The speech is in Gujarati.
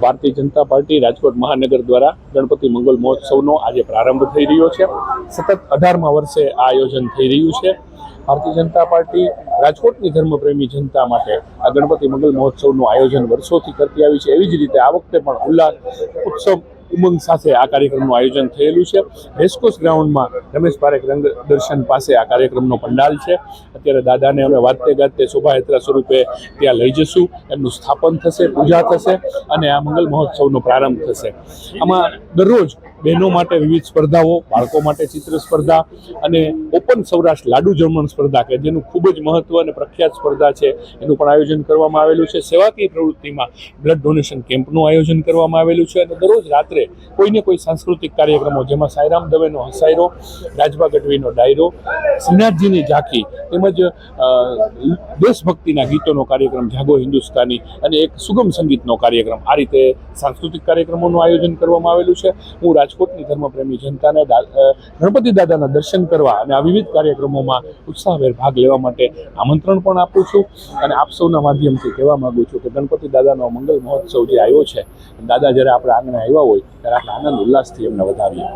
ભારતીય જનતા પાર્ટી રાજકોટ મહાનગર દ્વારા ગણપતિ મંગલ મહોત્સવનો આજે પ્રારંભ થઈ રહ્યો છે। સતત 18મા વર્ષે આ આયોજન થઈ રહ્યું છે। ભારતીય જનતા પાર્ટી રાજકોટની ધર્મપ્રેમી જનતા માટે આ ગણપતિ મંગલ મહોત્સવનું આયોજન વર્ષોથી કરતી આવી છે। એવી જ રીતે આ વખતે પણ ઉલ્લાસ ઉત્સવ ઉમંગ સાથે આ કાર્યક્રમનું આયોજન થયેલું છે। રેસકોર્સ ગ્રાઉન્ડમાં રમેશ પારેખ રંગ દર્શન પાસે આ કાર્યક્રમનો પંડાલ છે। અત્યારે દાદાને અમે વાજતે ગાજતે શોભાયાત્રા સ્વરૂપે ત્યાં લઈ જશું। એમનું સ્થાપન થશે, પૂજા થશે અને આ મંગલ મહોત્સવનો પ્રારંભ થશે। આમાં દરરોજ બહેનો માટે વિવિધ સ્પર્ધાઓ, બાળકો માટે ચિત્ર સ્પર્ધા અને ઓપન સૌરાષ્ટ્ર લાડુ જમણ સ્પર્ધા કે જેનું ખૂબ જ મહત્વ અને પ્રખ્યાત સ્પર્ધા છે એનું પણ આયોજન કરવામાં આવેલું છે। સેવાકીય પ્રવૃત્તિમાં બ્લડ ડોનેશન કેમ્પનું આયોજન કરવામાં આવેલું છે અને દરરોજ રાત્રે કોઈને કોઈ સાંસ્કૃતિક કાર્યક્રમો જેમાં સાંઈરામ દવેનો હસાયરો, રાજભા ગઢવીનો ડાયરો, શ્રીનાથજીની ઝાંખી તેમજ દેશભક્તિના ગીતોનો કાર્યક્રમ જાગો હિન્દુસ્તાની અને એક સુગમ સંગીતનો કાર્યક્રમ, આ રીતે સાંસ્કૃતિક કાર્યક્રમોનું આયોજન કરવામાં આવેલું છે। હું રાજકોટની ધર્મપ્રેમી જનતાને ગણપતિ દાદાના દર્શન કરવા અને આ વિવિધ કાર્યક્રમોમાં ઉત્સાહભેર ભાગ લેવા માટે આમંત્રણ પણ આપું છું અને આપ સૌના માધ્યમથી કહેવા માગું છું કે ગણપતિ દાદાનો મંગલ મહોત્સવ જે આવ્યો છે, દાદા જ્યારે આપણે આંગણે આવ્યા હોય ત્યારે આપણે આનંદ ઉલ્લાસથી એમને વધાવીએ।